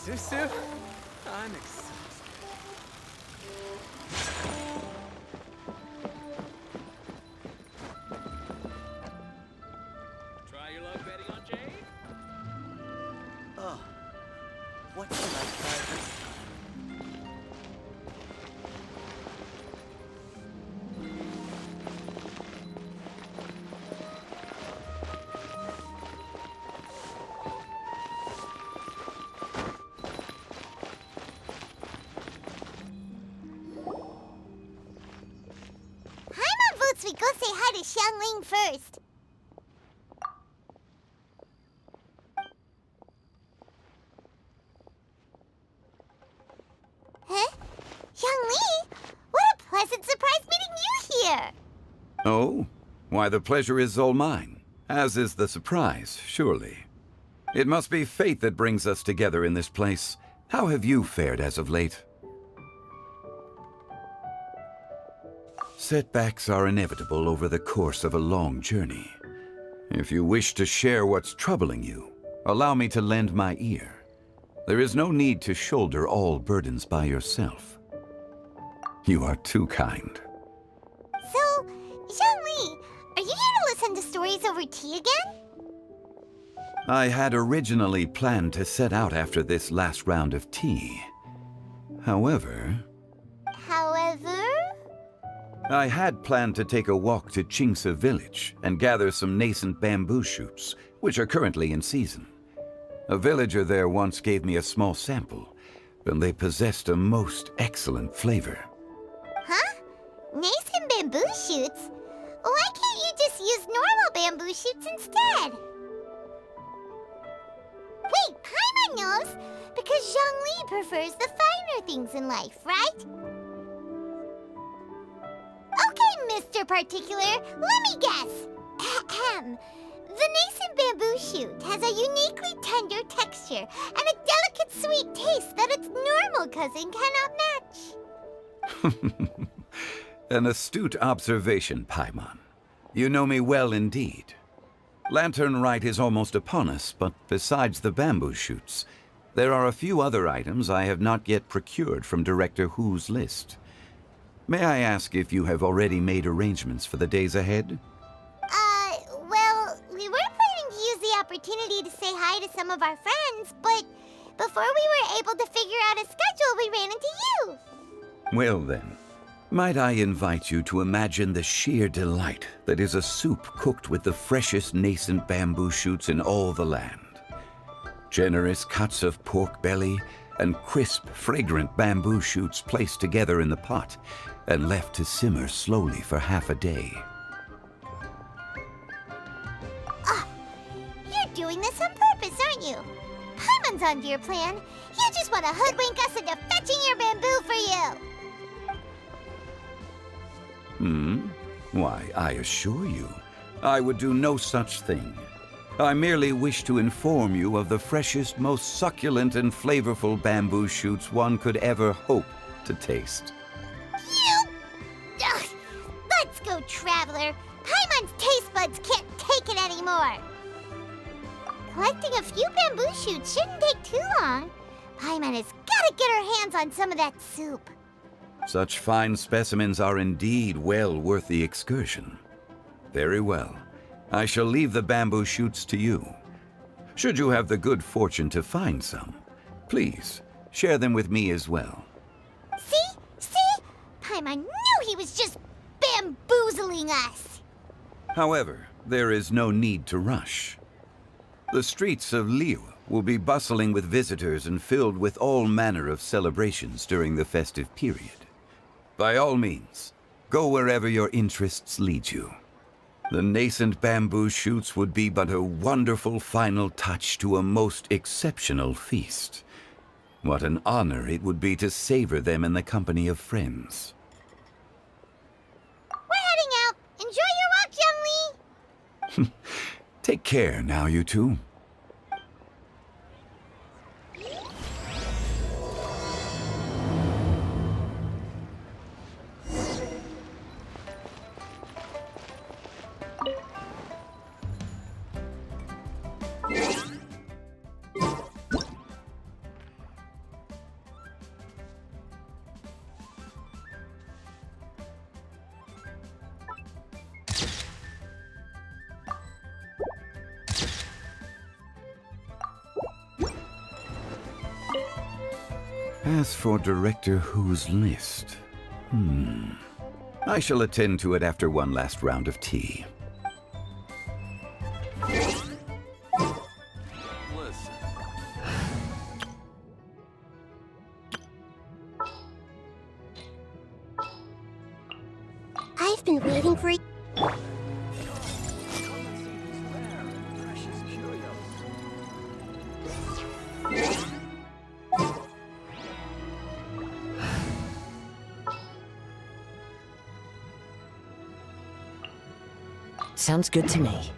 Susu? I'm excited. Try your luck betting on Jade? Oh, what should I try this time? We go say hi to Xiangling first. Huh? Xiangling? What a pleasant surprise meeting you here! Oh? Why, the pleasure is all mine, as is the surprise, surely. It must be fate that brings us together in this place. How have you fared as of late? Setbacks are inevitable over the course of a long journey. If you wish to share what's troubling you, allow me to lend my ear. There is no need to shoulder all burdens by yourself. You are too kind. So, Xiangling, are you here to listen to stories over tea again? I had originally planned to set out after this last round of tea. However, I had planned to take a walk to Chingsa village and gather some nascent bamboo shoots, which are currently in season. A villager there once gave me a small sample, and they possessed a most excellent flavor. Huh? Nascent bamboo shoots? Why can't you just use normal bamboo shoots instead? Wait, Paimon knows! Because Zhongli prefers the finer things in life, right? Okay, Mr. Particular, let me guess. Ahem. The nascent bamboo shoot has a uniquely tender texture and a delicate sweet taste that its normal cousin cannot match. An astute observation, Paimon. You know me well indeed. Lantern Rite is almost upon us, but besides the bamboo shoots, there are a few other items I have not yet procured from Director Hu's list. May I ask if you have already made arrangements for the days ahead? Well, we were planning to use the opportunity to say hi to some of our friends, but before we were able to figure out a schedule, we ran into you. Well then, might I invite you to imagine the sheer delight that is a soup cooked with the freshest nascent bamboo shoots in all the land. Generous cuts of pork belly and crisp, fragrant bamboo shoots placed together in the pot and left to simmer slowly for half a day. You're doing this on purpose, aren't you? Paimon's onto your plan. You just want to hoodwink us into fetching your bamboo for you. Why, I assure you, I would do no such thing. I merely wish to inform you of the freshest, most succulent and flavorful bamboo shoots one could ever hope to taste. Ugh. Let's go, Traveler. Paimon's taste buds can't take it anymore. Collecting a few bamboo shoots shouldn't take too long. Paimon has got to get her hands on some of that soup. Such fine specimens are indeed well worth the excursion. Very well. I shall leave the bamboo shoots to you. Should you have the good fortune to find some, please share them with me as well. See? Paimon knew he was just bamboozling us. However, there is no need to rush. The streets of Liu will be bustling with visitors and filled with all manner of celebrations during the festive period. By all means, go wherever your interests lead you. The nascent bamboo shoots would be but a wonderful final touch to a most exceptional feast. What an honor it would be to savor them in the company of friends. We're heading out. Enjoy your walk, Youngly. Take care now, you two. As for Director Hu's list, I shall attend to it after one last round of tea. Listen. I've been waiting for you. Sounds good to me. Iron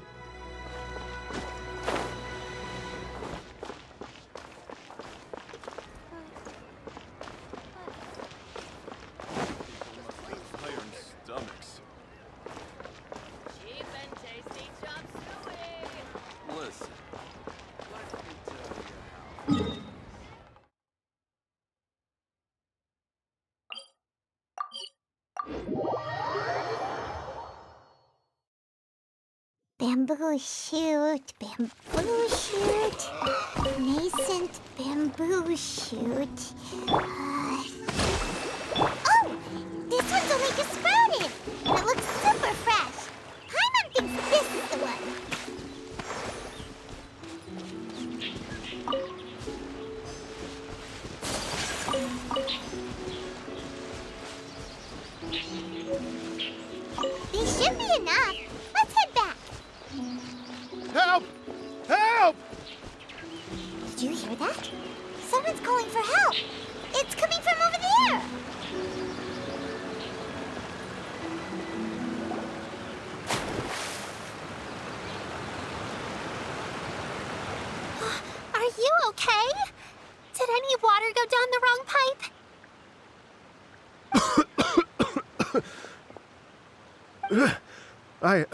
stomachs. Cheap and tasty chop suey. Listen. Let me tell you how. Bamboo shoot, bamboo shoot. Nascent bamboo shoot. Oh! This one's only just sprouted! And it looks super fresh. Paimon thinks this is the one. These should be enough. Let's head back. Help! Help! Did you hear that? Someone's calling for help. It's coming from over there. Are you okay? Did any water go down the wrong pipe? I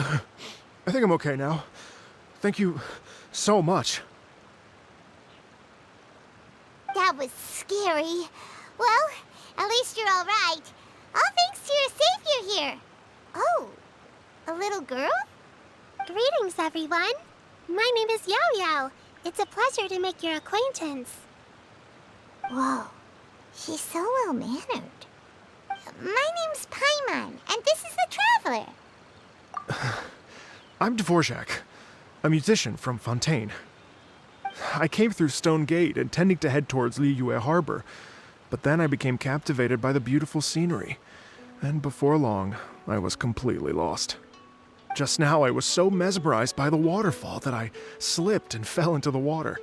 think I'm okay now. Thank you so much. That was scary. Well, at least you're all right. All thanks to your savior here. Oh, a little girl? Greetings, everyone. My name is Yao Yao. It's a pleasure to make your acquaintance. Whoa, she's so well-mannered. My name's Paimon, and this is the Traveler. I'm Dvorak, a musician from Fontaine. I came through Stone Gate intending to head towards Liyue Harbor, but then I became captivated by the beautiful scenery, and before long, I was completely lost. Just now, I was so mesmerized by the waterfall that I slipped and fell into the water.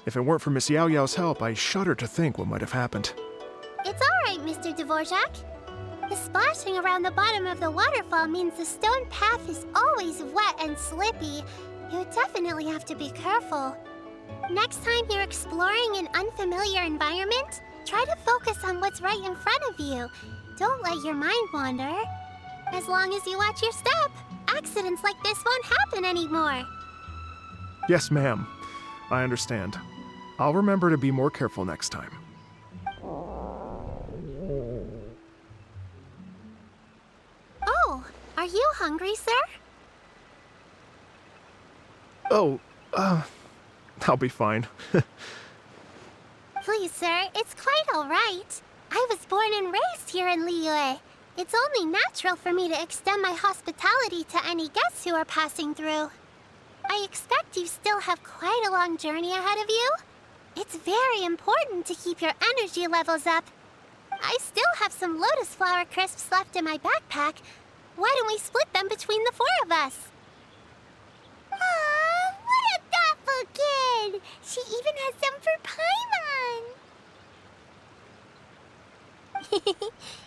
If it weren't for Miss Yao Yao's help, I shudder to think what might have happened. It's all right, Mr. Dvorak. The splashing around the bottom of the waterfall means the stone path is always wet and slippy. You definitely have to be careful. Next time you're exploring an unfamiliar environment, try to focus on what's right in front of you. Don't let your mind wander. As long as you watch your step, accidents like this won't happen anymore. Yes, ma'am. I understand. I'll remember to be more careful next time. Oh, are you hungry, sir? Oh, I'll be fine. Please, sir, it's quite all right. I was born and raised here in Liyue. It's only natural for me to extend my hospitality to any guests who are passing through. I expect you still have quite a long journey ahead of you. It's very important to keep your energy levels up. I still have some lotus flower crisps left in my backpack. Why don't we split them between the four of us? Aw, what a thoughtful kid! She even has some for Paimon!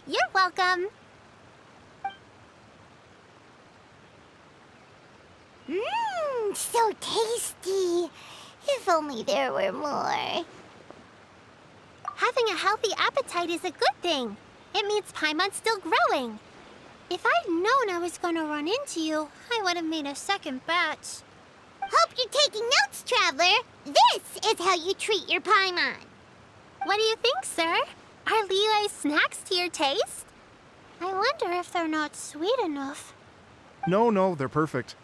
You're welcome. Mmm, so tasty. If only there were more. Having a healthy appetite is a good thing. It means Paimon's still growing. If I'd known I was going to run into you, I would have made a second batch. Hope you're taking notes, Traveler. This is how you treat your Paimon. What do you think, sir? Are Liyue snacks to your taste? I wonder if they're not sweet enough. No, they're perfect.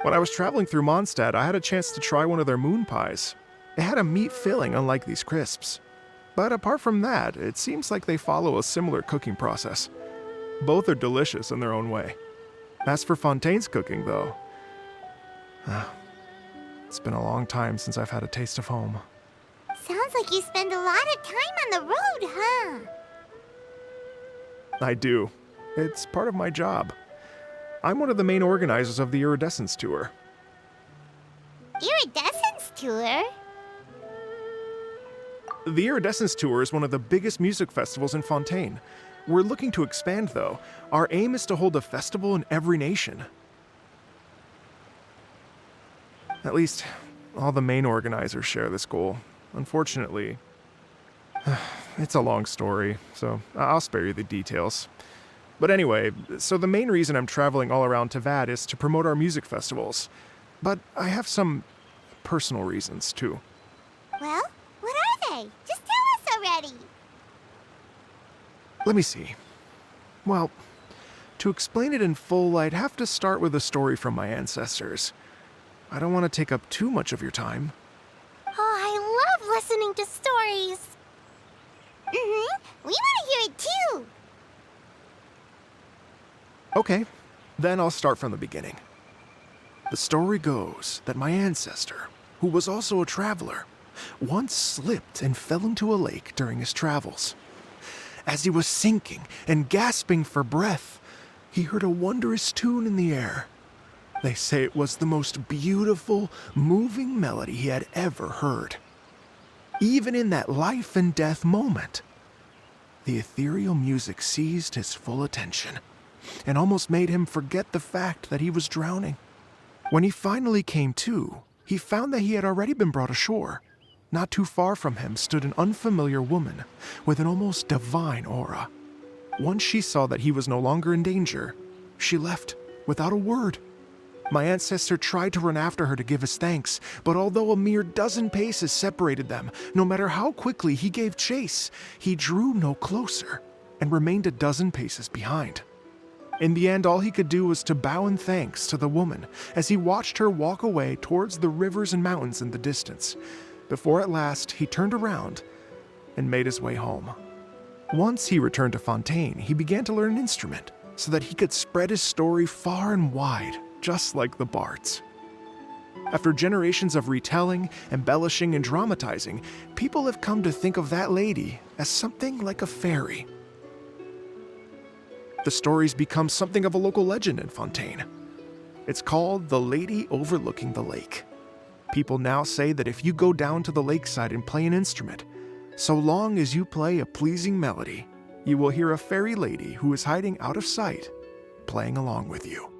When I was traveling through Mondstadt, I had a chance to try one of their moon pies. It had a meat filling, unlike these crisps. But apart from that, it seems like they follow a similar cooking process. Both are delicious in their own way. As for Fontaine's cooking, though, it's been a long time since I've had a taste of home. Sounds like you spend a lot of time on the road, huh? I do. It's part of my job. I'm one of the main organizers of the Iridescence Tour. Iridescence Tour? The Iridescence Tour is one of the biggest music festivals in Fontaine. We're looking to expand, though. Our aim is to hold a festival in every nation. At least, all the main organizers share this goal. Unfortunately, it's a long story, so I'll spare you the details. But anyway, so the main reason I'm traveling all around Teyvat is to promote our music festivals. But I have some personal reasons, too. Well, what are they? Just tell us already. Let me see. Well, To explain it in full, I'd have to start with a story from my ancestors. I don't want to take up too much of your time. Oh, I love listening to stories. We want to hear it too. Okay, then I'll start from the beginning. The story goes that my ancestor, who was also a traveler, once slipped and fell into a lake during his travels. As he was sinking and gasping for breath, he heard a wondrous tune in the air. They say it was the most beautiful, moving melody he had ever heard. Even in that life and death moment, the ethereal music seized his full attention and almost made him forget the fact that he was drowning. When he finally came to, he found that he had already been brought ashore. Not too far from him stood an unfamiliar woman with an almost divine aura. Once she saw that he was no longer in danger, she left without a word. My ancestor tried to run after her to give his thanks, but although a mere dozen paces separated them, no matter how quickly he gave chase, he drew no closer and remained a dozen paces behind. In the end, all he could do was to bow in thanks to the woman as he watched her walk away towards the rivers and mountains in the distance, before at last he turned around and made his way home. Once he returned to Fontaine, he began to learn an instrument so that he could spread his story far and wide, just like the bards. After generations of retelling, embellishing, and dramatizing, people have come to think of that lady as something like a fairy. The story's become something of a local legend in Fontaine. It's called The Lady Overlooking the Lake. People now say that if you go down to the lakeside and play an instrument, so long as you play a pleasing melody, you will hear a fairy lady who is hiding out of sight, playing along with you.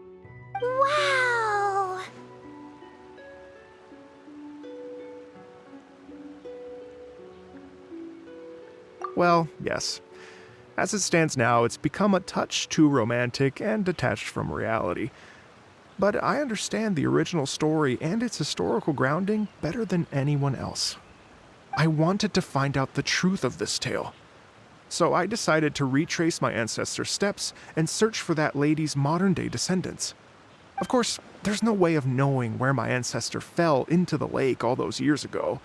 Wow! Well, yes. As it stands now, it's become a touch too romantic and detached from reality. But I understand the original story and its historical grounding better than anyone else. I wanted to find out the truth of this tale. So I decided to retrace my ancestors' steps and search for that lady's modern-day descendants. Of course, there's no way of knowing where my ancestor fell into the lake all those years ago.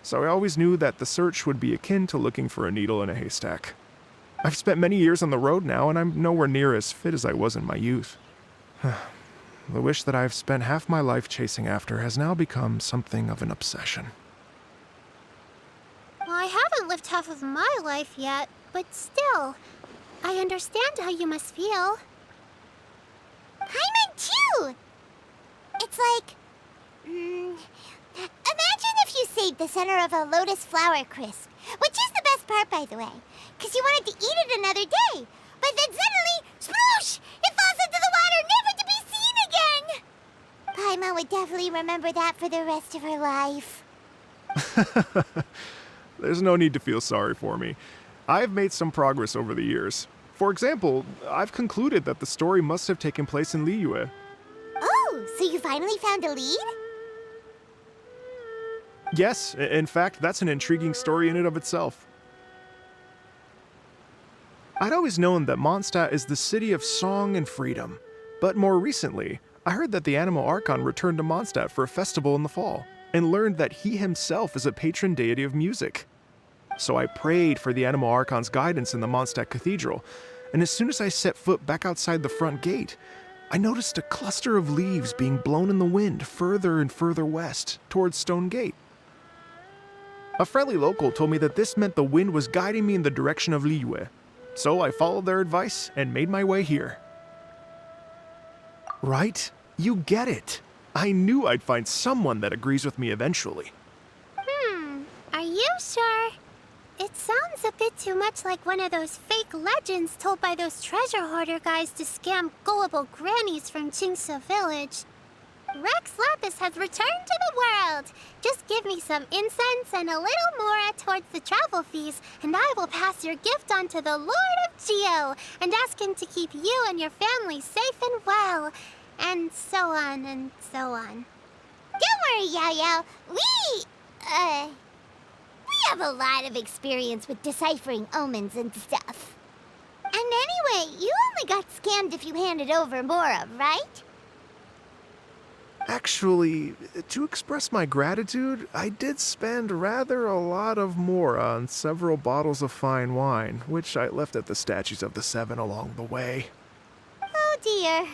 So I always knew that the search would be akin to looking for a needle in a haystack. I've spent many years on the road now, and I'm nowhere near as fit as I was in my youth. The wish that I've spent half my life chasing after has now become something of an obsession. Well, I haven't lived half of my life yet, but still, I understand how you must feel. Paimon too! It's like... imagine if you saved the center of a lotus flower crisp, which is the best part, by the way, because you wanted to eat it another day. But then suddenly, sploosh! It falls into the water, never to be seen again! Paimon would definitely remember that for the rest of her life. There's no need to feel sorry for me. I've made some progress over the years. For example, I've concluded that the story must have taken place in Liyue. Oh, so you finally found a lead? Yes, in fact, that's an intriguing story in and of itself. I'd always known that Mondstadt is the city of song and freedom, but more recently, I heard that the Animal Archon returned to Mondstadt for a festival in the fall, and learned that he himself is a patron deity of music. So I prayed for the Animal Archon's guidance in the Mondstadt Cathedral, and as soon as I set foot back outside the front gate, I noticed a cluster of leaves being blown in the wind further and further west, towards Stone Gate. A friendly local told me that this meant the wind was guiding me in the direction of Liyue, so I followed their advice and made my way here. Right? You get it. I knew I'd find someone that agrees with me eventually. Are you sure? It sounds a bit too much like one of those fake legends told by those treasure hoarder guys to scam gullible grannies from Qingse Village. Rex Lapis has returned to the world. Just give me some incense and a little more towards the travel fees, and I will pass your gift on to the Lord of Geo and ask him to keep you and your family safe and well. And so on and so on. Don't worry, Yao Yao. We have a lot of experience with deciphering omens and stuff. And anyway, you only got scammed if you handed over Mora, right? Actually, to express my gratitude, I did spend rather a lot of more on several bottles of fine wine, which I left at the Statues of the Seven along the way. Oh dear.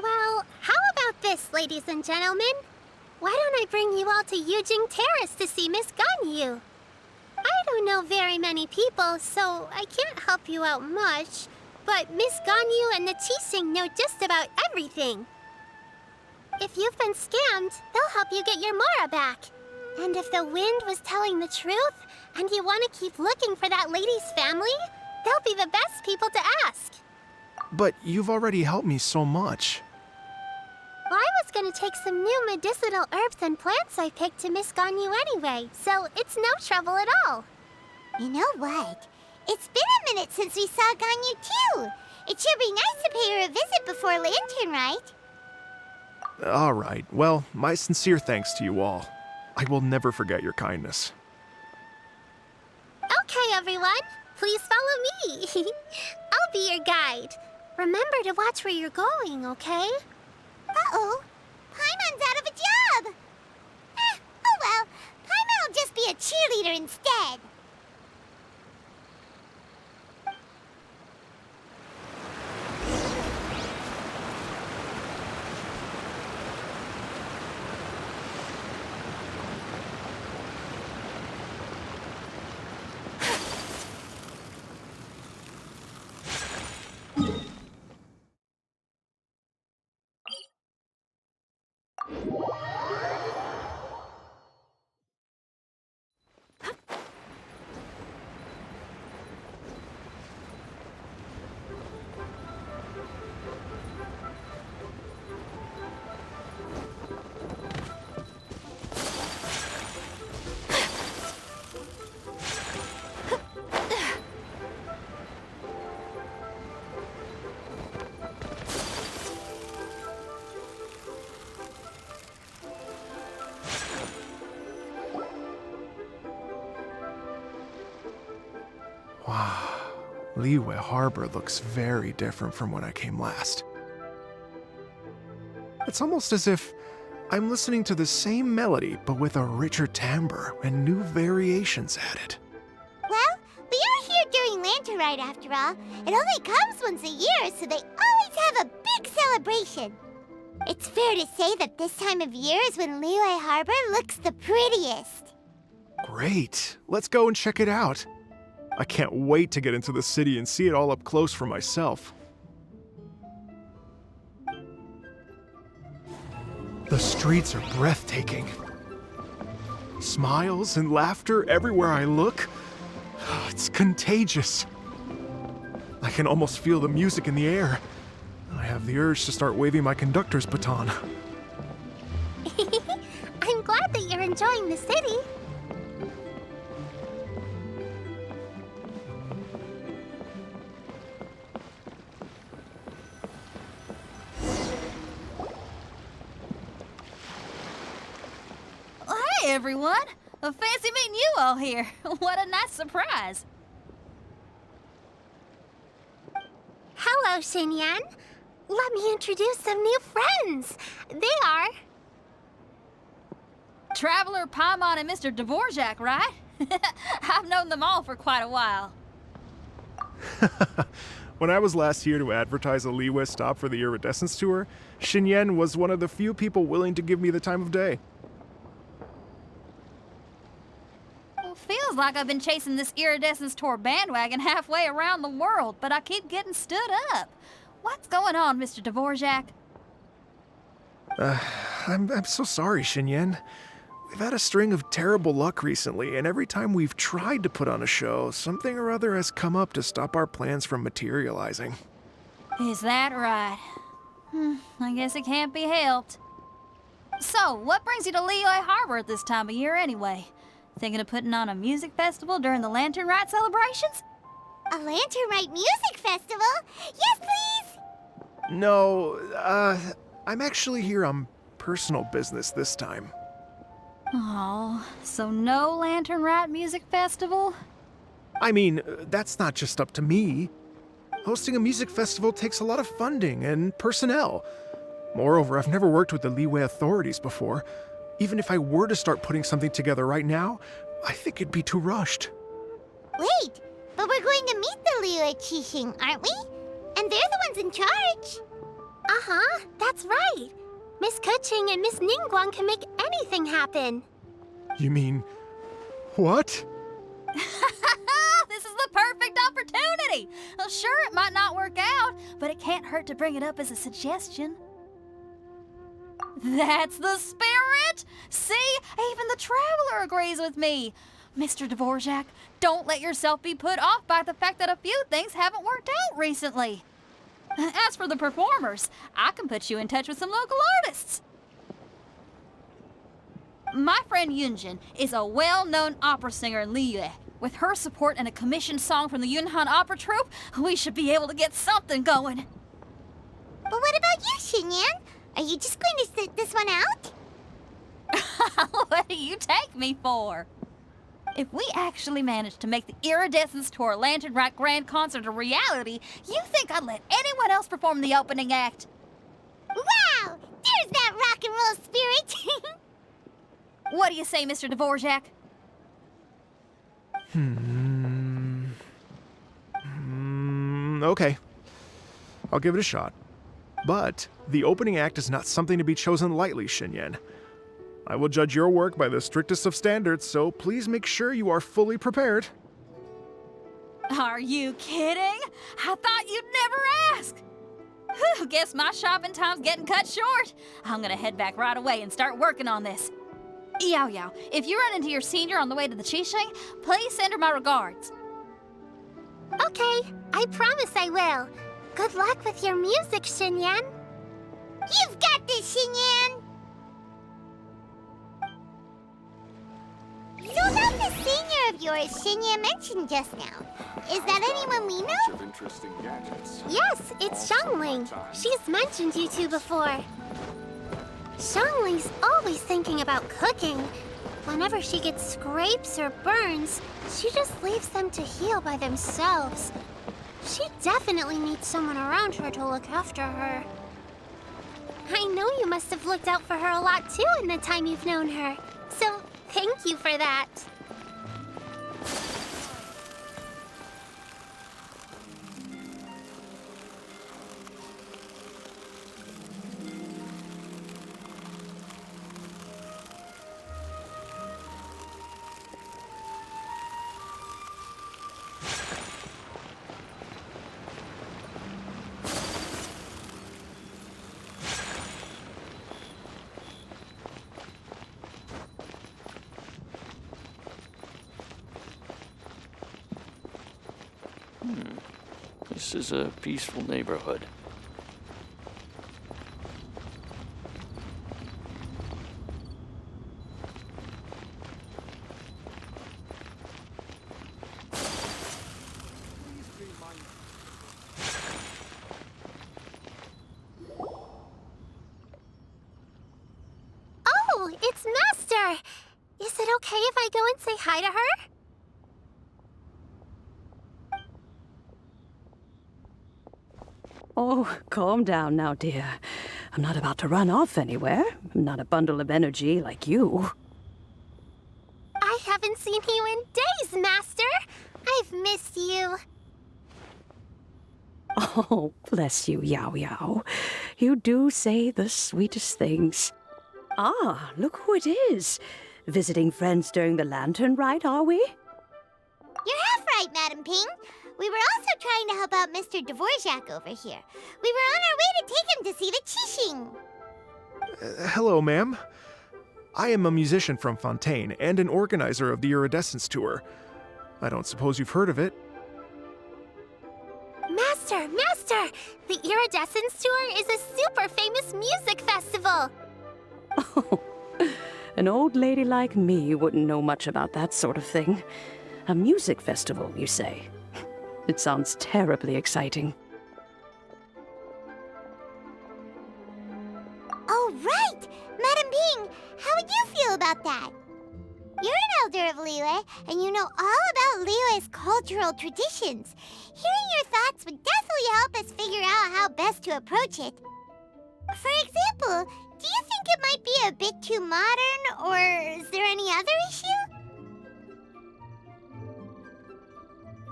Well, how about this, ladies and gentlemen? Why don't I bring you all to Yujing Terrace to see Miss Ganyu? I don't know very many people, so I can't help you out much. But Miss Ganyu and the Teesing know just about everything. If you've been scammed, they'll help you get your Mora back. And if the wind was telling the truth, and you want to keep looking for that lady's family, they'll be the best people to ask. But you've already helped me so much. Well, I was gonna take some new medicinal herbs and plants I picked to Miss Ganyu anyway, so it's no trouble at all. You know what? It's been a minute since we saw Ganyu too. It should be nice to pay her a visit before Lantern Rite. All right, well, my sincere thanks to you all. I will never forget your kindness. Okay, everyone, please follow me. I'll be your guide. Remember to watch where you're going, okay? Uh-oh. Paimon's out of a job. Oh well. Paimon will just be a cheerleader instead. Wow, Liyue Harbor looks very different from when I came last. It's almost as if I'm listening to the same melody, but with a richer timbre and new variations added. Well, we are here during Lantern Rite after all. It only comes once a year, so they always have a big celebration. It's fair to say that this time of year is when Liyue Harbor looks the prettiest. Great, let's go and check it out. I can't wait to get into the city and see it all up close for myself. The streets are breathtaking. Smiles and laughter everywhere I look. It's contagious. I can almost feel the music in the air. I have the urge to start waving my conductor's baton. I'm glad that you're enjoying the city. Hey, everyone. Fancy meeting you all here. What a nice surprise. Hello, Xinyan. Let me introduce some new friends. They are... Traveler, Paimon, and Mr. Dvorak, right? I've known them all for quite a while. When I was last here to advertise a Liyue stop for the Iridescence Tour, Xinyan was one of the few people willing to give me the time of day. Well, feels like I've been chasing this Iridescence Tour bandwagon halfway around the world, but I keep getting stood up. What's going on, Mr. Dvorak? I'm so sorry, Xinyan. We've had a string of terrible luck recently, and every time we've tried to put on a show, something or other has come up to stop our plans from materializing. Is that right? I guess it can't be helped. So, what brings you to Liyue Harbor at this time of year anyway? Thinking of putting on a music festival during the Lantern Rite celebrations? A Lantern Rite music festival? Yes, please! No, I'm actually here on personal business this time. Oh, so no Lantern Rite music festival? I mean, that's not just up to me. Hosting a music festival takes a lot of funding and personnel. Moreover, I've never worked with the Liyue authorities before. Even if I were to start putting something together right now, I think it'd be too rushed. Wait, but we're going to meet the Liyue Qixing, aren't we? And they're the ones in charge. Uh-huh, that's right. Miss Keqing and Miss Ningguang can make anything happen. You mean... what? This is the perfect opportunity! Well, sure, it might not work out, but it can't hurt to bring it up as a suggestion. That's the spirit! See, even the Traveler agrees with me. Mr. Dvorak, don't let yourself be put off by the fact that a few things haven't worked out recently. As for the performers, I can put you in touch with some local artists. My friend Yunjin is a well-known opera singer in Liyue. With her support and a commissioned song from the Yunhan Opera Troupe, we should be able to get something going. But what about you, Xinyan? Are you just going to sit this one out? What do you take me for? If we actually manage to make the Iridescence Tour Lantern Rite Grand Concert a reality, you think I'd let anyone else perform the opening act? Wow! There's that rock and roll spirit! What do you say, Mr. Dvorak? Okay. I'll give it a shot. But the opening act is not something to be chosen lightly, Xinyan. I will judge your work by the strictest of standards, so please make sure you are fully prepared. Are you kidding? I thought you'd never ask. Whew, guess my shopping time's getting cut short. I'm gonna head back right away and start working on this. Yao Yao, if you run into your senior on the way to the Qixing, please send her my regards. Okay, I promise I will. Good luck with your music, Xinyan. You've got this, Xinyan! So about the senior of yours Xinyan mentioned just now. Is that anyone we know? Of interesting gadgets. Yes, it's Xiangling. She's mentioned you two before. Xiangling's always thinking about cooking. Whenever she gets scrapes or burns, she just leaves them to heal by themselves. She definitely needs someone around her to look after her. I know you must have looked out for her a lot too in the time you've known her. So, thank you for that. This is a peaceful neighborhood. Oh, it's Master! Is it okay if I go and say hi to her? Oh, calm down now, dear. I'm not about to run off anywhere. I'm not a bundle of energy like you. I haven't seen you in days, Master! I've missed you. Oh, bless you, Yao Yao. You do say the sweetest things. Ah, look who it is. Visiting friends during the Lantern Rite, are we? You're half right, Madam Ping. We were also trying to help out Mr. Dvorak over here. We were on our way to take him to see the Qixing. Hello, ma'am. I am a musician from Fontaine and an organizer of the Iridescence Tour. I don't suppose you've heard of it. Master! The Iridescence Tour is a super famous music festival! Oh, an old lady like me wouldn't know much about that sort of thing. A music festival, you say? It sounds terribly exciting. Oh, right! Madam Ping, how would you feel about that? You're an elder of Liyue, and you know all about Liyue's cultural traditions. Hearing your thoughts would definitely help us figure out how best to approach it. For example, do you think it might be a bit too modern, or is there any other issue?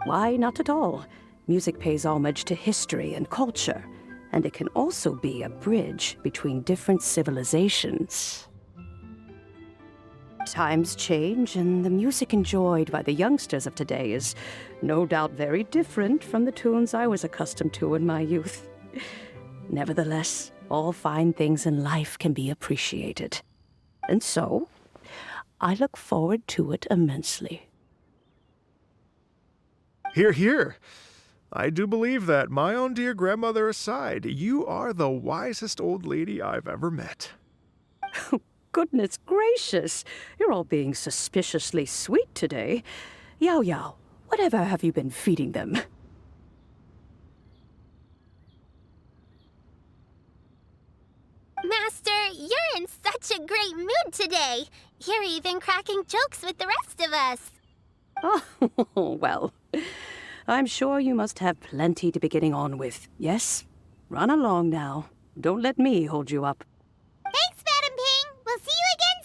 Why, not at all. Music pays homage to history and culture, and it can also be a bridge between different civilizations. Times change, and the music enjoyed by the youngsters of today is no doubt very different from the tunes I was accustomed to in my youth. Nevertheless, all fine things in life can be appreciated. And so, I look forward to it immensely. Hear, hear. I do believe that, my own dear grandmother aside, you are the wisest old lady I've ever met. Goodness gracious, you're all being suspiciously sweet today. Yao Yao, whatever have you been feeding them? Master, you're in such a great mood today. You're even cracking jokes with the rest of us. Oh, well, I'm sure you must have plenty to be getting on with. Yes? Run along now. Don't let me hold you up. Thanks, Madam Ping. We'll see you again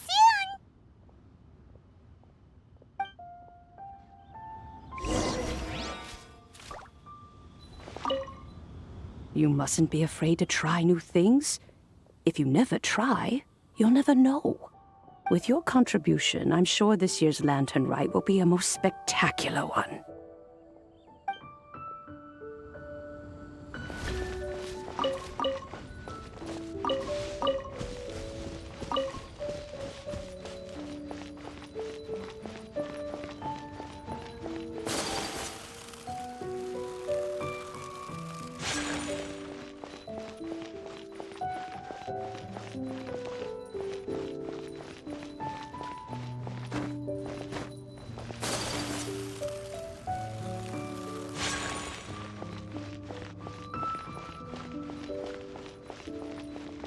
soon. You mustn't be afraid to try new things. If you never try, you'll never know. With your contribution, I'm sure this year's Lantern Rite will be a most spectacular one.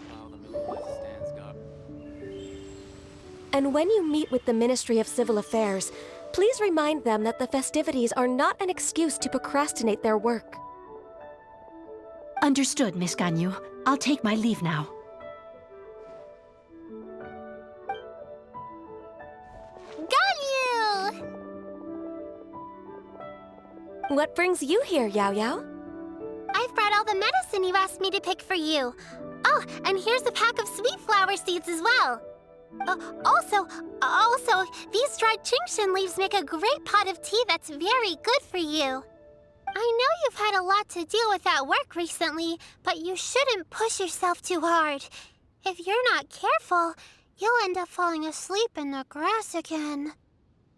While the moonlit stands guard. And when you meet with the Ministry of Civil Affairs, please remind them that the festivities are not an excuse to procrastinate their work. Understood, Miss Ganyu. I'll take my leave now. Ganyu! What brings you here, Yao Yao? I've brought all the medicine you asked me to pick for you. Oh, and here's a pack of sweet flower seeds as well. Also, these dried Genshin leaves make a great pot of tea that's very good for you. I know you've had a lot to deal with at work recently, but you shouldn't push yourself too hard. If you're not careful, you'll end up falling asleep in the grass again.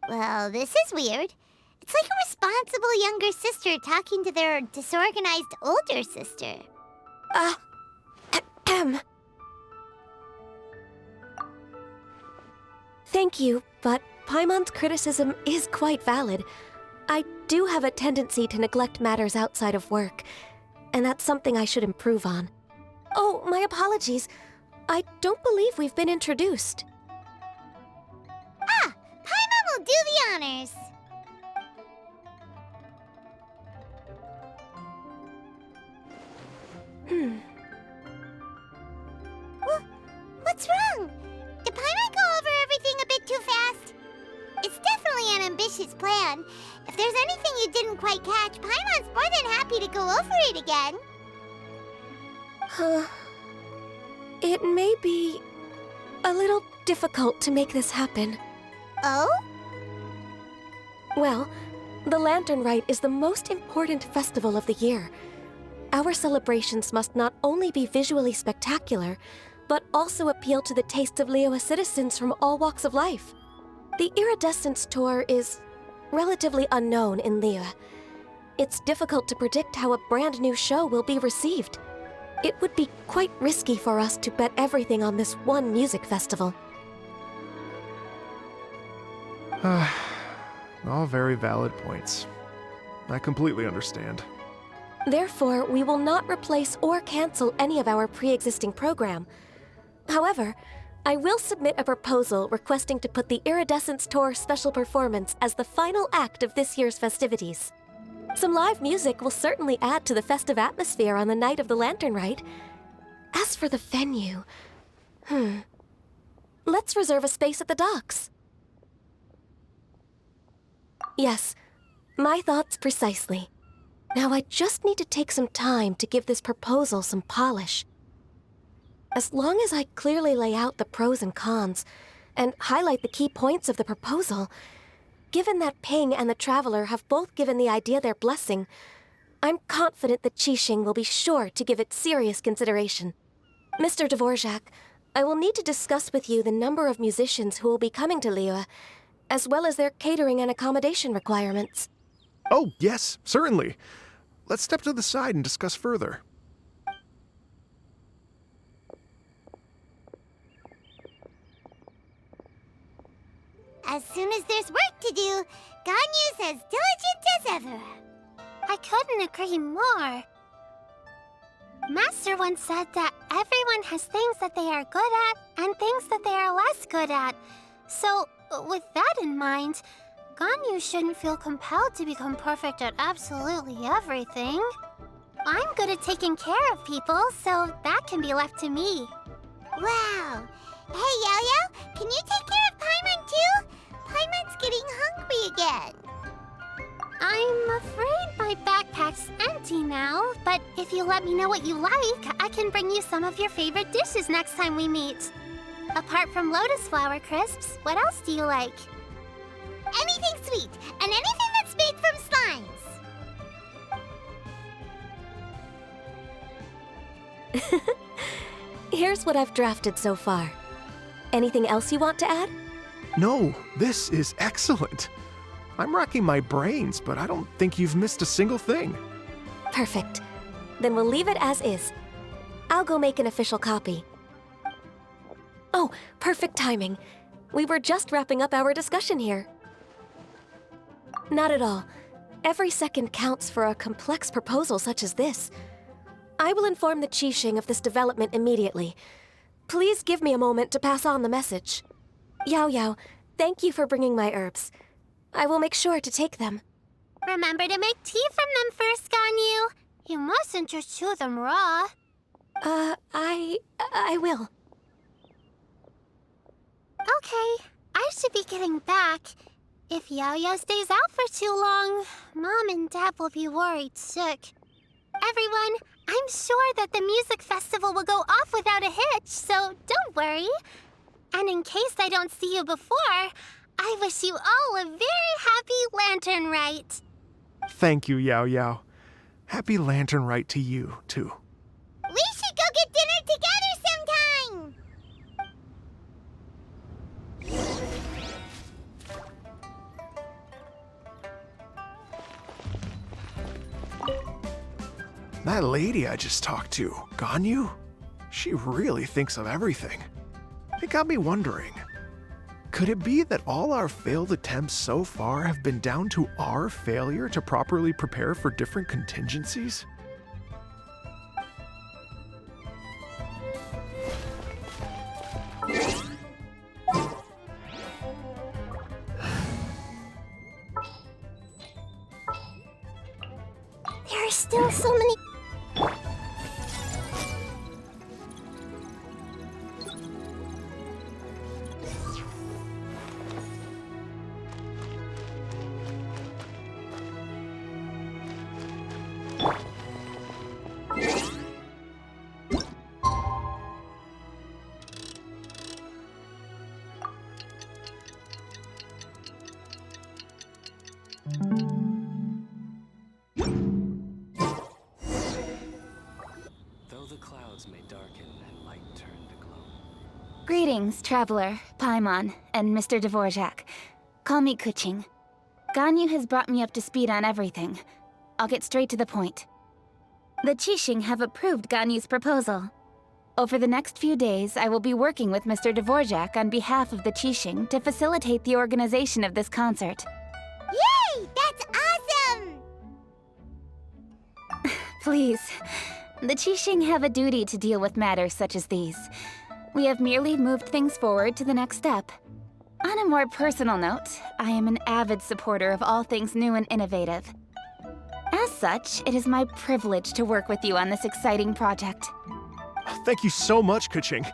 Well, this is weird. It's like a responsible younger sister talking to their disorganized older sister. Thank you, but Paimon's criticism is quite valid. I do have a tendency to neglect matters outside of work, and that's something I should improve on. Oh, my apologies. I don't believe we've been introduced. Ah, Paimon will do the honors. What's wrong? Did Paimon go over everything a bit too fast? It's definitely an ambitious plan. If there's anything you didn't quite catch, Paimon's more than happy to go over it again. It may be a little difficult to make this happen. Oh? Well, the Lantern Rite is the most important festival of the year. Our celebrations must not only be visually spectacular, but also appeal to the tastes of Liyue citizens from all walks of life. The Iridescence Tour is relatively unknown in Liyue. It's difficult to predict how a brand new show will be received. It would be quite risky for us to bet everything on this one music festival. All very valid points. I completely understand. Therefore, we will not replace or cancel any of our pre-existing program. However, I will submit a proposal requesting to put the Iridescence Tour special performance as the final act of this year's festivities. Some live music will certainly add to the festive atmosphere on the night of the Lantern Rite. As for the venue, let's reserve a space at the docks. Yes, my thoughts precisely. Now I just need to take some time to give this proposal some polish. As long as I clearly lay out the pros and cons, and highlight the key points of the proposal, given that Ping and the Traveler have both given the idea their blessing, I'm confident that Qixing will be sure to give it serious consideration. Mr. Dvorak, I will need to discuss with you the number of musicians who will be coming to Liyue, as well as their catering and accommodation requirements. Oh, yes, certainly. Let's step to the side and discuss further. As soon as there's work to do, Ganyu's as diligent as ever. I couldn't agree more. Master once said that everyone has things that they are good at and things that they are less good at. So, with that in mind, Ganyu shouldn't feel compelled to become perfect at absolutely everything. I'm good at taking care of people, so that can be left to me. Wow. Hey, Yo-Yo, can you take care of Paimon too? Paimon's getting hungry again. I'm afraid my backpack's empty now, but if you let me know what you like, I can bring you some of your favorite dishes next time we meet. Apart from lotus flower crisps, what else do you like? Anything sweet, and anything that's made from slimes. Here's what I've drafted so far. Anything else you want to add? No, this is excellent. I'm racking my brains, but I don't think you've missed a single thing. Perfect. Then we'll leave it as is. I'll go make an official copy. Oh, perfect timing. We were just wrapping up our discussion here. Not at all. Every second counts for a complex proposal such as this. I will inform the Qixing of this development immediately. Please give me a moment to pass on the message. Yao Yao, thank you for bringing my herbs. I will make sure to take them. Remember to make tea from them first, Ganyu. You mustn't just chew them raw. I will. Okay, I should be getting back. If Yao-Yao stays out for too long, Mom and Dad will be worried sick. Everyone, I'm sure that the music festival will go off without a hitch, so don't worry. And in case I don't see you before, I wish you all a very happy Lantern Rite. Thank you, Yao Yao. Happy Lantern Rite to you, too. We should go get dinner together sometime. That lady I just talked to, Ganyu, she really thinks of everything. It got me wondering, could it be that all our failed attempts so far have been down to our failure to properly prepare for different contingencies? There are still so many... Though the clouds may darken and light turn to gloom. Greetings, Traveler, Paimon, and Mr. Dvorak. Call me Kuching. Ganyu has brought me up to speed on everything. I'll get straight to the point. The Qixing have approved Ganyu's proposal. Over the next few days, I will be working with Mr. Dvorak on behalf of the Qixing to facilitate the organization of this concert. Yay! That's awesome! Please, the Qixing have a duty to deal with matters such as these. We have merely moved things forward to the next step. On a more personal note, I am an avid supporter of all things new and innovative. As such, it is my privilege to work with you on this exciting project. Thank you so much, Kuching.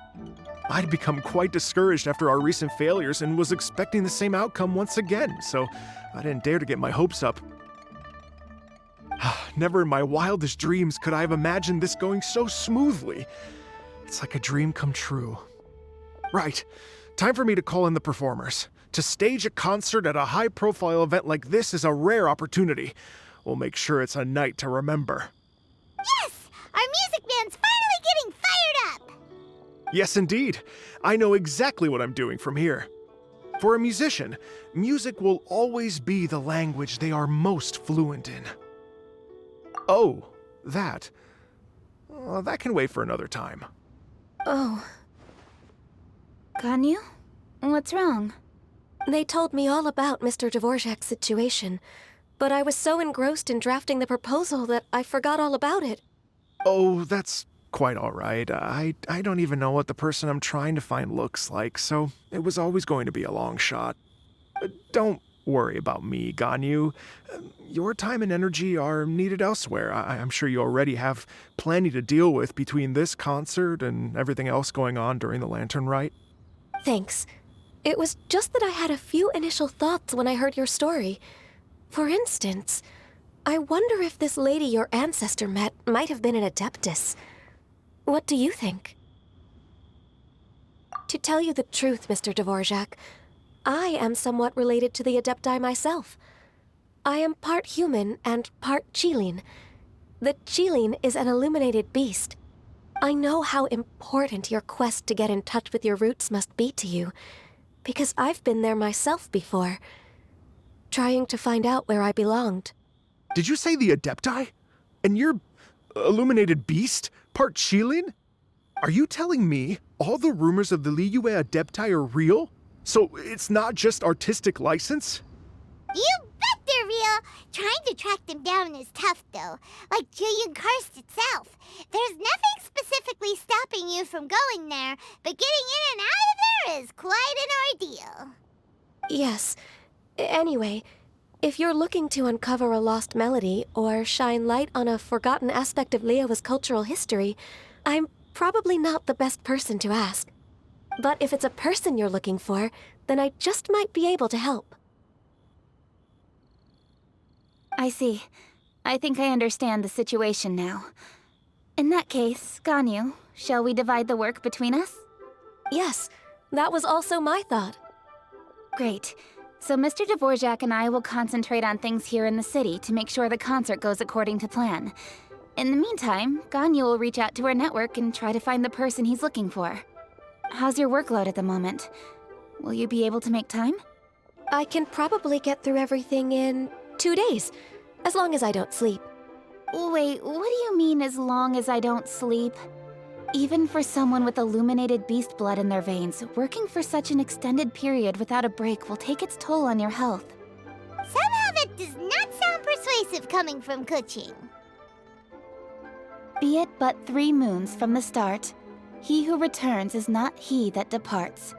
I'd become quite discouraged after our recent failures and was expecting the same outcome once again, so I didn't dare to get my hopes up. Never in my wildest dreams could I have imagined this going so smoothly. It's like a dream come true. Right, time for me to call in the performers. To stage a concert at a high-profile event like this is a rare opportunity. We'll make sure it's a night to remember. Yes! Our music band's finally getting fired up! Yes, indeed. I know exactly what I'm doing from here. For a musician, music will always be the language they are most fluent in. Oh, that. Well, that can wait for another time. Oh. Ganyu? What's wrong? They told me all about Mr. Dvorak's situation, but I was so engrossed in drafting the proposal that I forgot all about it. Oh, that's quite all right. I don't even know what the person I'm trying to find looks like, so it was always going to be a long shot. Don't worry about me, Ganyu. Your time and energy are needed elsewhere. I'm sure you already have plenty to deal with between this concert and everything else going on during the Lantern Rite. Thanks. It was just that I had a few initial thoughts when I heard your story. For instance, I wonder if this lady your ancestor met might have been an Adeptus. What do you think? To tell you the truth, Mr. Dvorak, I am somewhat related to the Adepti myself. I am part human and part Qilin. The Qilin is an illuminated beast. I know how important your quest to get in touch with your roots must be to you, because I've been there myself before, trying to find out where I belonged. Did you say the Adepti? And you're illuminated beast? Part Qilin? Are you telling me all the rumors of the Liyue Adepti are real? So it's not just artistic license? You bet they're real! Trying to track them down is tough, though. Like Julian Karst itself. There's nothing specifically stopping you from going there, but getting in and out of there is quite an ordeal. Yes. Anyway, if you're looking to uncover a lost melody or shine light on a forgotten aspect of Liyue's cultural history, I'm probably not the best person to ask. But if it's a person you're looking for, then I just might be able to help. I see. I think I understand the situation now. In that case, Ganyu, shall we divide the work between us? Yes, that was also my thought. Great. So Mr. Dvorak and I will concentrate on things here in the city to make sure the concert goes according to plan. In the meantime, Ganyu will reach out to our network and try to find the person he's looking for. How's your workload at the moment? Will you be able to make time? I can probably get through everything in 2 days, as long as I don't sleep. Wait, what do you mean as long as I don't sleep? Even for someone with illuminated beast blood in their veins, working for such an extended period without a break will take its toll on your health. Somehow that does not sound persuasive coming from Kuching. Be it but 3 moons from the start, he who returns is not he that departs.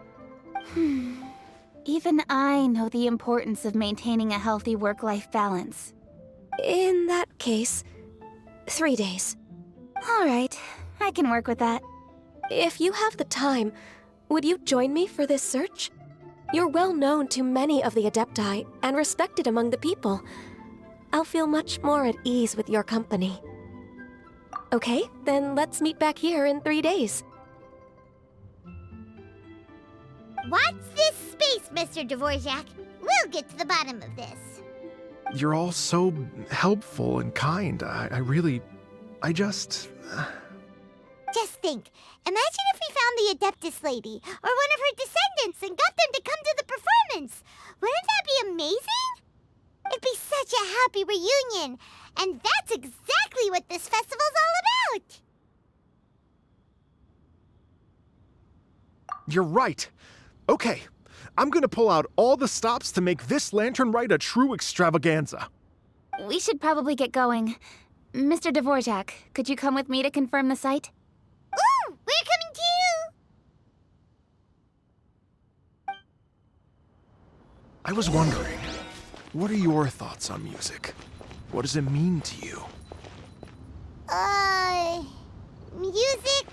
Even I know the importance of maintaining a healthy work-life balance. In that case, 3 days. All right, I can work with that. If you have the time, would you join me for this search? You're well known to many of the Adepti and respected among the people. I'll feel much more at ease with your company. Okay, then let's meet back here in 3 days. Watch this space, Mr. Dvorak. We'll get to the bottom of this. You're all so helpful and kind. Just think. Imagine if we found the Adeptus lady, or one of her descendants, and got them to come to the performance. Wouldn't that be amazing? It'd be such a happy reunion. And that's exactly what this festival's all about. You're right. Okay, I'm gonna pull out all the stops to make this Lantern Rite a true extravaganza. We should probably get going. Mr. Dvorak, could you come with me to confirm the site? Ooh, we're coming too! I was wondering, what are your thoughts on music? What does it mean to you? Music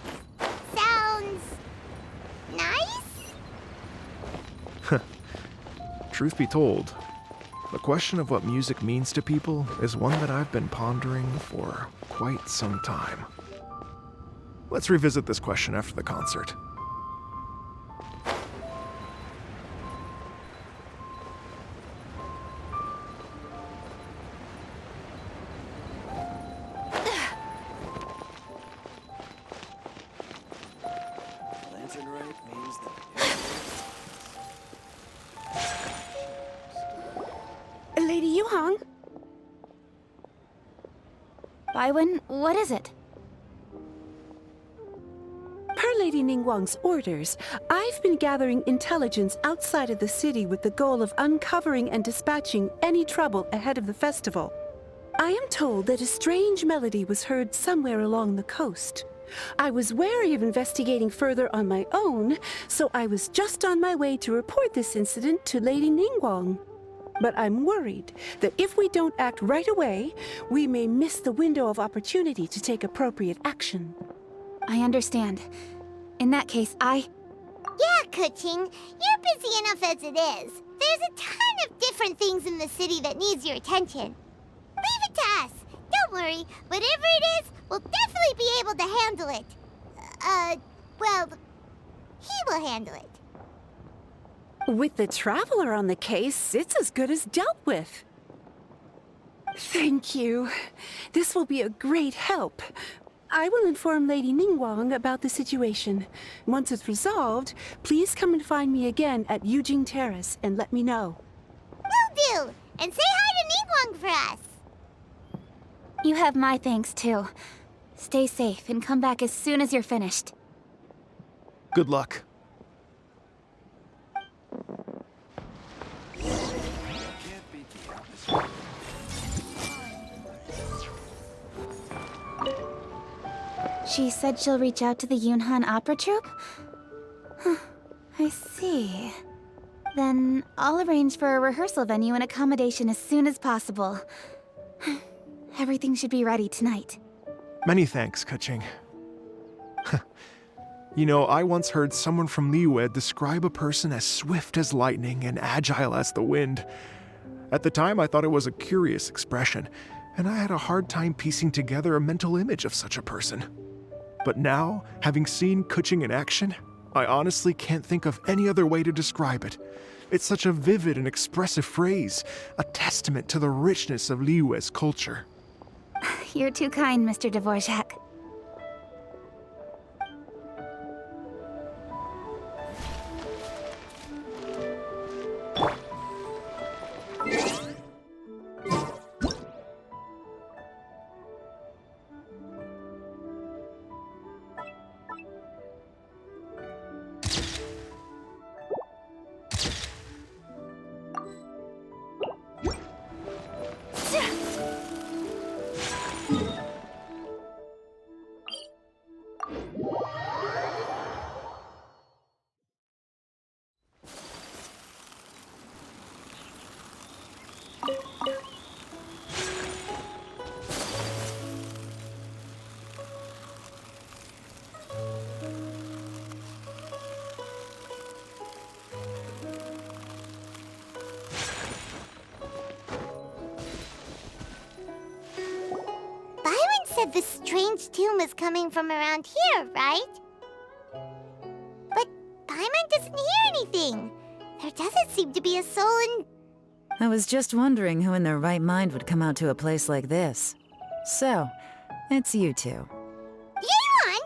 sounds nice? Truth be told, the question of what music means to people is one that I've been pondering for quite some time. Let's revisit this question after the concert. Lantern Rite means that Lady Yuhang? Baiwen, what is it? Per Lady Ningguang's orders, I've been gathering intelligence outside of the city with the goal of uncovering and dispatching any trouble ahead of the festival. I am told that a strange melody was heard somewhere along the coast. I was wary of investigating further on my own, so I was just on my way to report this incident to Lady Ningguang. But I'm worried that if we don't act right away, we may miss the window of opportunity to take appropriate action. I understand. In that case, Yeah, Kuching, you're busy enough as it is. There's a ton of different things in the city that needs your attention. Leave it to us. Don't worry, whatever it is, we'll definitely be able to handle it. Well, he will handle it. With the Traveler on the case, it's as good as dealt with. Thank you. This will be a great help. I will inform Lady Ningguang about the situation. Once it's resolved, please come and find me again at Yujing Terrace and let me know. Will do! And say hi to Ningguang for us! you have my thanks too. Stay safe and come back as soon as you're finished. Good luck. She said she'll reach out to the Yunhan Opera Troupe? Huh, I see. Then I'll arrange for a rehearsal venue and accommodation as soon as possible. Everything should be ready tonight. Many thanks, Kuching. You know, I once heard someone from Liyue describe a person as swift as lightning and agile as the wind. At the time, I thought it was a curious expression, and I had a hard time piecing together a mental image of such a person. But now, having seen Kuching in action, I honestly can't think of any other way to describe it. It's such a vivid and expressive phrase, a testament to the richness of Liyue's culture. You're too kind, Mr. Dvorak. Said the strange tune was coming from around here, right? But Paimon doesn't hear anything. There doesn't seem to be a soul in... I was just wondering who in their right mind would come out to a place like this. So, it's you two. Yeon!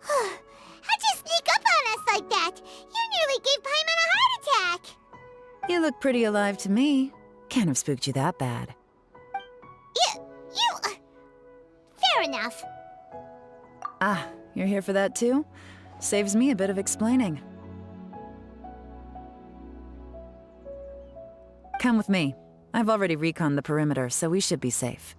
How'd you sneak up on us like that? You nearly gave Paimon a heart attack! You look pretty alive to me. Can't have spooked you that bad. Fair enough. Ah, you're here for that too? Saves me a bit of explaining. Come with me. I've already reconned the perimeter, so we should be safe.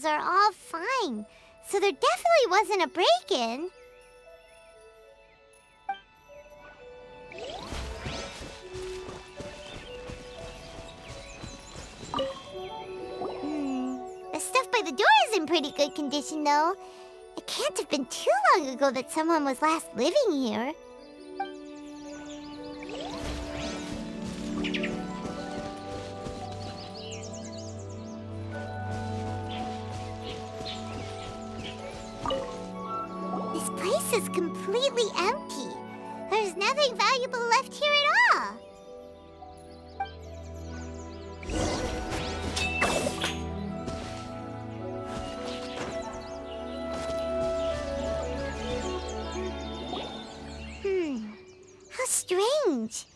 windows are all fine, so there definitely wasn't a break-in. The stuff by the door is in pretty good condition, though. It can't have been too long ago that someone was last living here. This place is completely empty. There's nothing valuable left here at all. How strange.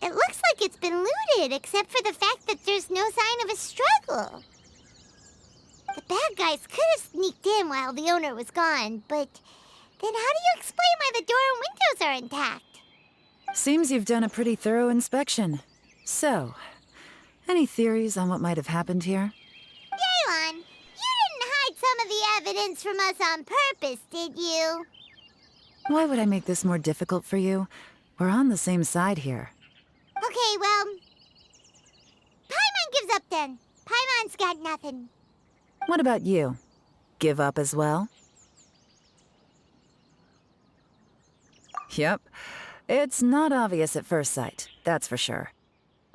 It looks like it's been looted, except for the fact that there's no sign of a struggle. The bad guys could have sneaked in while the owner was gone, but then how do you explain why the door and windows are intact? Seems you've done a pretty thorough inspection. So, any theories on what might have happened here? Yelan, you didn't hide some of the evidence from us on purpose, did you? Why would I make this more difficult for you? We're on the same side here. Okay, well, Paimon gives up then. Paimon's got nothing. What about you? Give up as well? Yep. It's not obvious at first sight, that's for sure.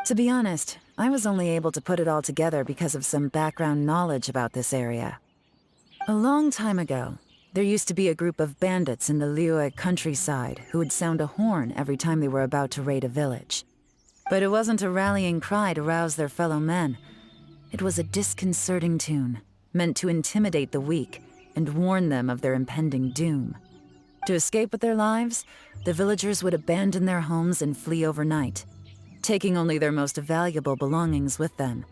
To be honest, I was only able to put it all together because of some background knowledge about this area. A long time ago, there used to be a group of bandits in the Liyue countryside who would sound a horn every time they were about to raid a village. But it wasn't a rallying cry to rouse their fellow men. It was a disconcerting tune, meant to intimidate the weak and warn them of their impending doom. To escape with their lives, the villagers would abandon their homes and flee overnight, taking only their most valuable belongings with them.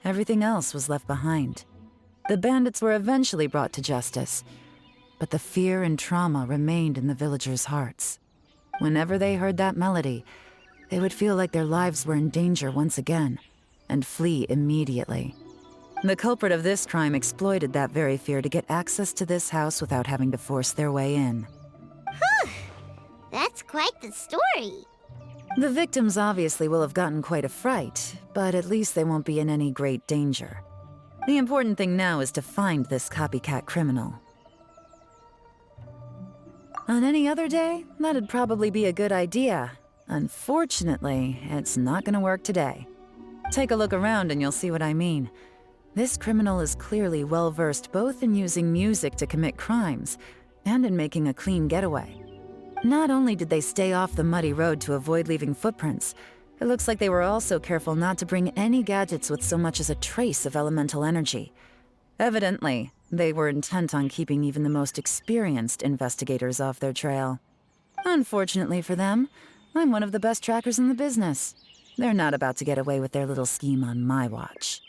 Everything else was left behind. The bandits were eventually brought to justice, but the fear and trauma remained in the villagers' hearts. Whenever they heard that melody, they would feel like their lives were in danger once again, and flee immediately. The culprit of this crime exploited that very fear to get access to this house without having to force their way in. Whew! That's quite the story. The victims obviously will have gotten quite a fright, but at least they won't be in any great danger. The important thing now is to find this copycat criminal. On any other day, that'd probably be a good idea. Unfortunately, it's not gonna work today. Take a look around and you'll see what I mean. This criminal is clearly well-versed both in using music to commit crimes and in making a clean getaway. Not only did they stay off the muddy road to avoid leaving footprints, it looks like they were also careful not to bring any gadgets with so much as a trace of elemental energy. Evidently, they were intent on keeping even the most experienced investigators off their trail. Unfortunately for them, I'm one of the best trackers in the business. They're not about to get away with their little scheme on my watch.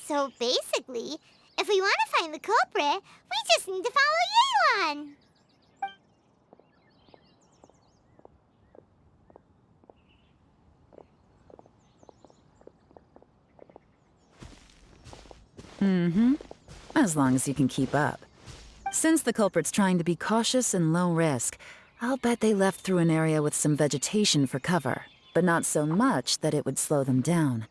So basically, if we want to find the culprit, we just need to follow Yelan. As long as you can keep up. Since the culprit's trying to be cautious and low risk, I'll bet they left through an area with some vegetation for cover, but not so much that it would slow them down.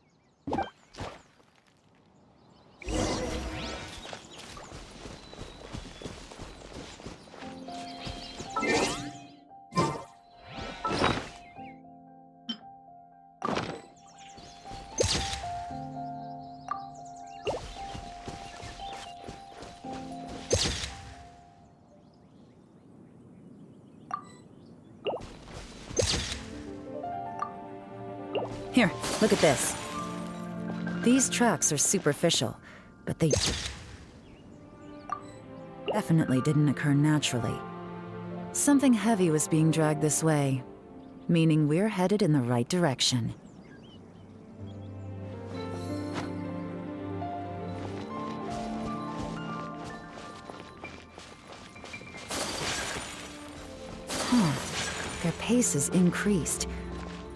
Here, look at this. These tracks are superficial, but they definitely didn't occur naturally. Something heavy was being dragged this way, meaning we're headed in the right direction. Their pace is increased.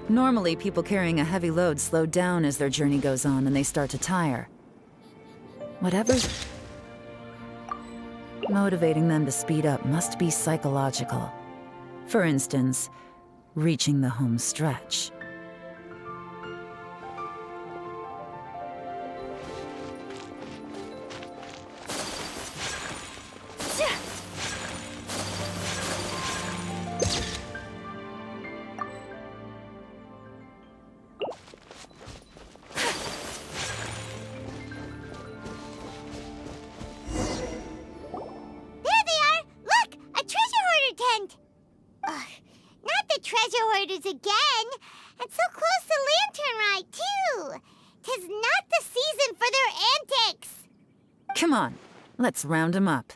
Normally, people carrying a heavy load slow down as their journey goes on and they start to tire. Whatever's motivating them to speed up must be psychological. For instance, reaching the home stretch. Again, and so close to Lantern Rite, too. 'Tis not the season for their antics. Come on, let's round them up.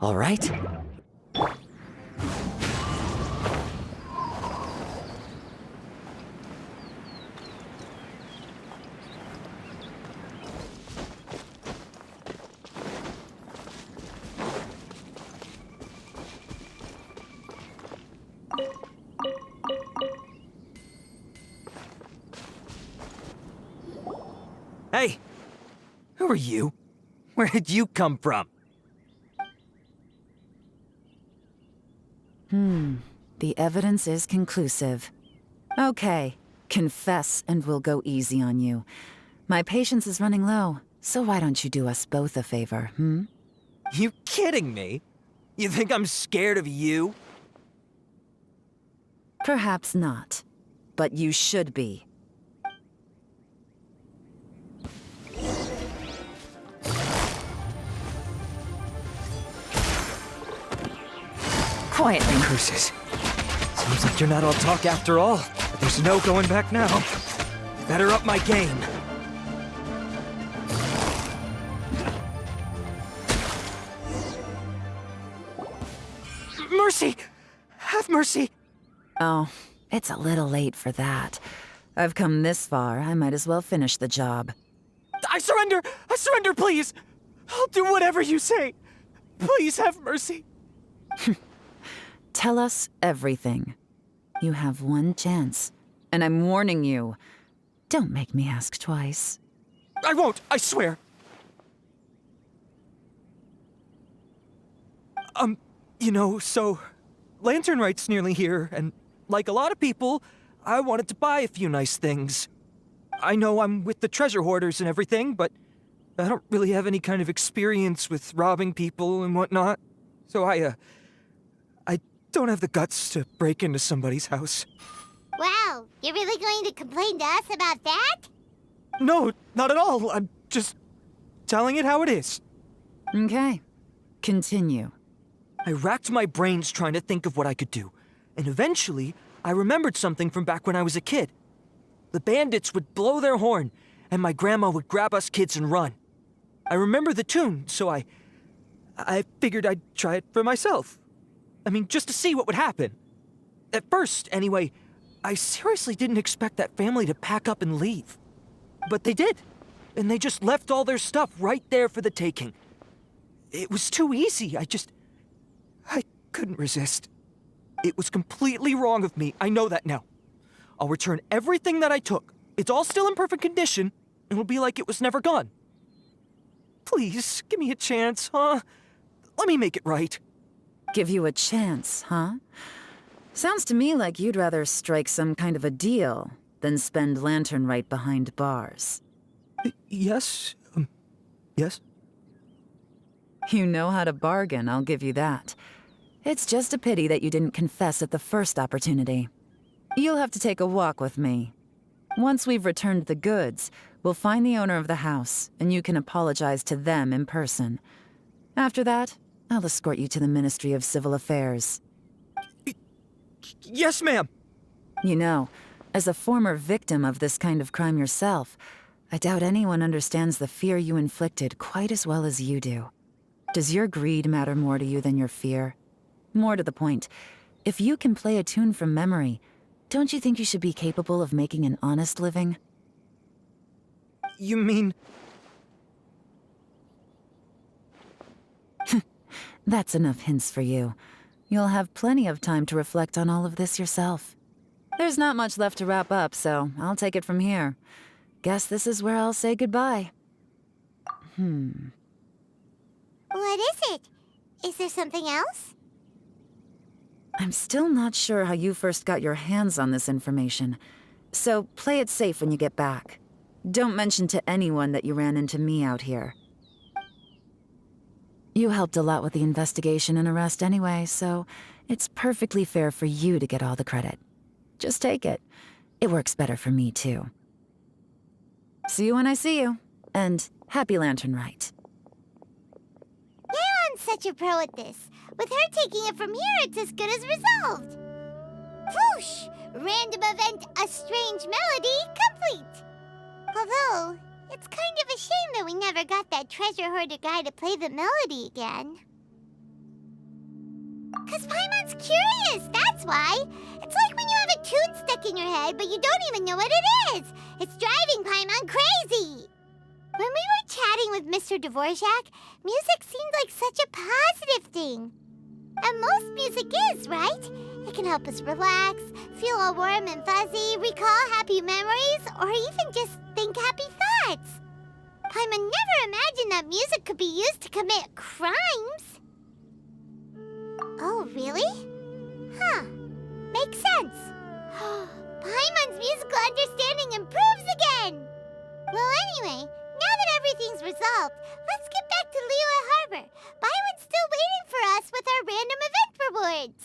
All right. Hey! Who are you? Where did you come from? The evidence is conclusive. Okay, confess and we'll go easy on you. My patience is running low, so why don't you do us both a favor, You kidding me? You think I'm scared of you? Perhaps not, but you should be. Quietly, Cruces. Seems like you're not all talk after all, but there's no going back now. Better up my game. Mercy! Have mercy! Oh, it's a little late for that. I've come this far, I might as well finish the job. I surrender! I surrender, please! I'll do whatever you say. Please have mercy. Tell us everything. You have one chance, and I'm warning you. Don't make me ask twice. I won't, I swear. So Lantern Rite's nearly here, and like a lot of people, I wanted to buy a few nice things. I know I'm with the treasure hoarders and everything, but I don't really have any kind of experience with robbing people and whatnot. So I don't have the guts to break into somebody's house. Wow, you're really going to complain to us about that? No, not at all. I'm just telling it how it is. Okay, continue. I racked my brains trying to think of what I could do, and eventually, I remembered something from back when I was a kid. The bandits would blow their horn, and my grandma would grab us kids and run. I remember the tune, so I figured I'd try it for myself. I mean, just to see what would happen. At first, anyway, I seriously didn't expect that family to pack up and leave. But they did, and they just left all their stuff right there for the taking. It was too easy, I couldn't resist. It was completely wrong of me, I know that now. I'll return everything that I took. It's all still in perfect condition, and it'll be like it was never gone. Please, give me a chance, huh? Let me make it right. Give you a chance, huh? Sounds to me like you'd rather strike some kind of a deal than spend Lantern Rite behind bars. Yes? Yes? You know how to bargain, I'll give you that. It's just a pity that you didn't confess at the first opportunity. You'll have to take a walk with me. Once we've returned the goods, we'll find the owner of the house, and you can apologize to them in person. After that, I'll escort you to the Ministry of Civil Affairs. Yes, ma'am! You know, as a former victim of this kind of crime yourself, I doubt anyone understands the fear you inflicted quite as well as you do. Does your greed matter more to you than your fear? More to the point, if you can play a tune from memory, don't you think you should be capable of making an honest living? You mean... That's enough hints for you. You'll have plenty of time to reflect on all of this yourself. There's not much left to wrap up, so I'll take it from here. Guess this is where I'll say goodbye. What is it? Is there something else? I'm still not sure how you first got your hands on this information, so play it safe when you get back. Don't mention to anyone that you ran into me out here. You helped a lot with the investigation and arrest anyway, so it's perfectly fair for you to get all the credit. Just take it. It works better for me, too. See you when I see you, and happy Lantern Rite. Yeon's such a pro at this. With her taking it from here, it's as good as resolved. Whoosh! Random event, a strange melody, complete. Although, it's kind of a shame that we never got that treasure hoarder guy to play the melody again. 'Cause Paimon's curious, that's why. It's like when you have a tune stuck in your head, but you don't even know what it is. It's driving Paimon crazy. When we were chatting with Mr. Dvorak, music seemed like such a positive thing. And most music is, right? It can help us relax, feel all warm and fuzzy, recall happy memories, or even just think happy thoughts. Paimon never imagined that music could be used to commit crimes. Oh, really? Huh. Makes sense. Paimon's musical understanding improves again. Well, anyway, now that everything's resolved, let's get back to Liyue Harbor. Byron's still waiting for us with our random event rewards.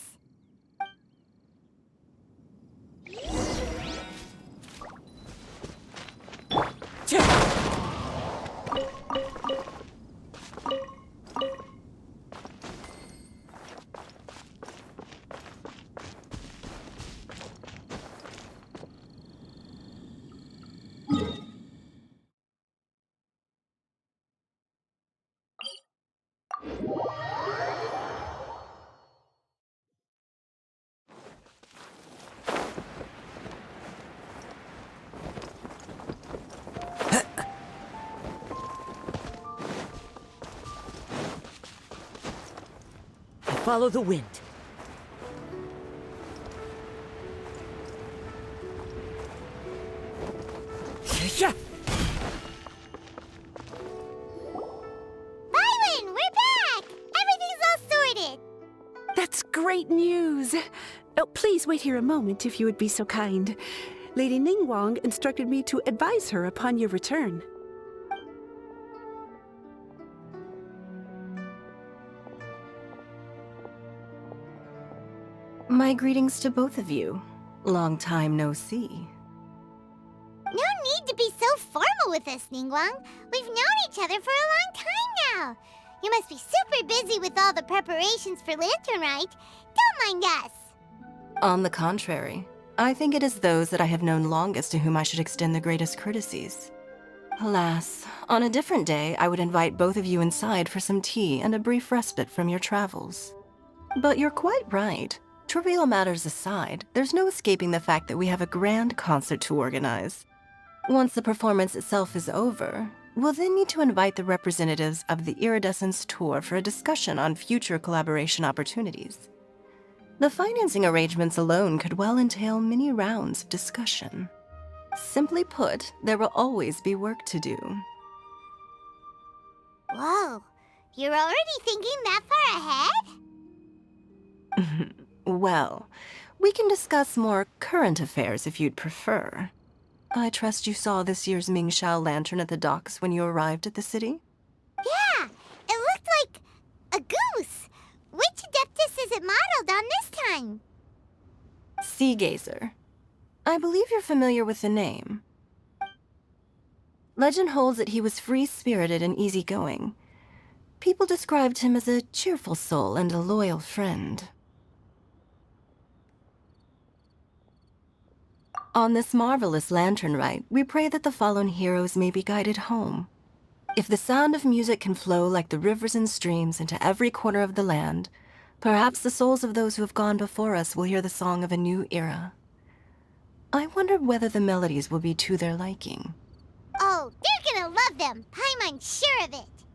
Follow the wind. Yeah. Byron, we're back! Everything's all sorted. That's great news. Oh, please wait here a moment if you would be so kind. Lady Ningguang instructed me to advise her upon your return. My greetings to both of you. Long time no see. No need to be so formal with us, Ningguang. We've known each other for a long time now. You must be super busy with all the preparations for Lantern Rite. Don't mind us. On the contrary, I think it is those that I have known longest to whom I should extend the greatest courtesies. Alas, on a different day, I would invite both of you inside for some tea and a brief respite from your travels. But you're quite right. Trivial matters aside, there's no escaping the fact that we have a grand concert to organize. Once the performance itself is over, we'll then need to invite the representatives of the Iridescence Tour for a discussion on future collaboration opportunities. The financing arrangements alone could well entail many rounds of discussion. Simply put, there will always be work to do. Whoa, you're already thinking that far ahead? Well, we can discuss more current affairs if you'd prefer. I trust you saw this year's Mingxiao lantern at the docks when you arrived at the city? Yeah, it looked like a goose. Which Adeptus is it modeled on this time? Sea Gazer. I believe you're familiar with the name. Legend holds that he was free-spirited and easygoing. People described him as a cheerful soul and a loyal friend. On this marvelous lantern rite, we pray that the fallen heroes may be guided home. If the sound of music can flow like the rivers and streams into every corner of the land, perhaps the souls of those who have gone before us will hear the song of a new era. I wonder whether the melodies will be to their liking. Oh, they're gonna love them. Paimon's sure of it.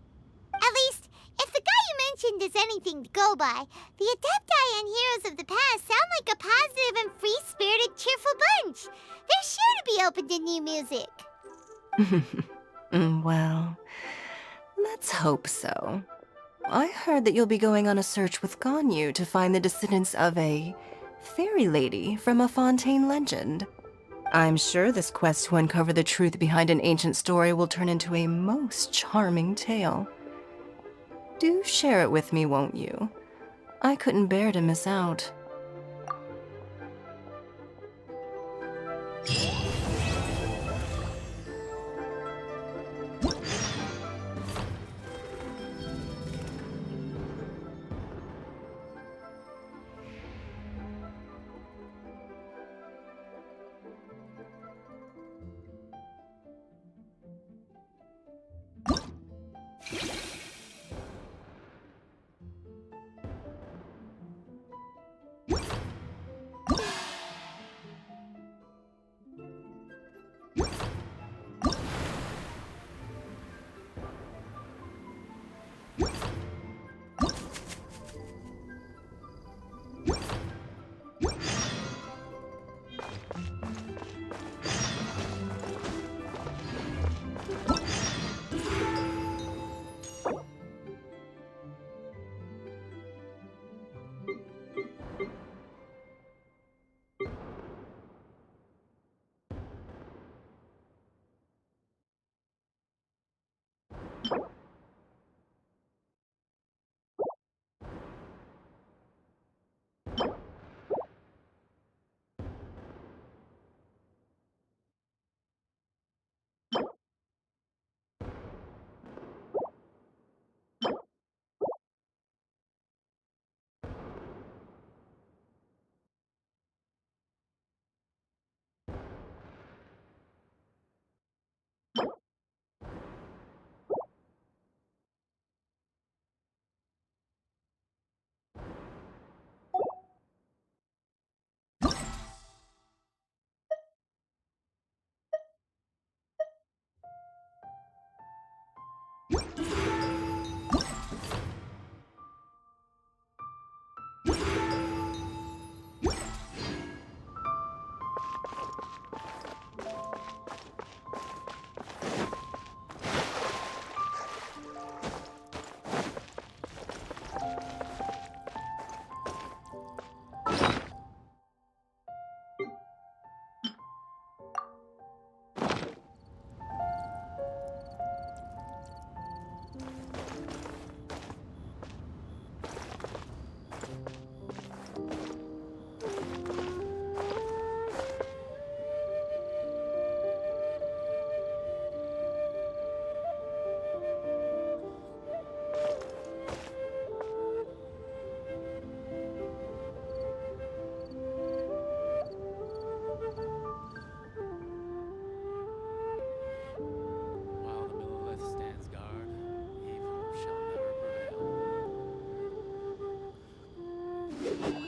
At least, if the guy you legend is anything to go by, the Adepti and heroes of the past sound like a positive and free-spirited, cheerful bunch. They're sure to be open to new music. Well, let's hope so. I heard that you'll be going on a search with Ganyu to find the descendants of a fairy lady from a Fontaine legend. I'm sure this quest to uncover the truth behind an ancient story will turn into a most charming tale. Do share it with me, won't you? I couldn't bear to miss out. While the Millelith stands guard, evil shall never prevail.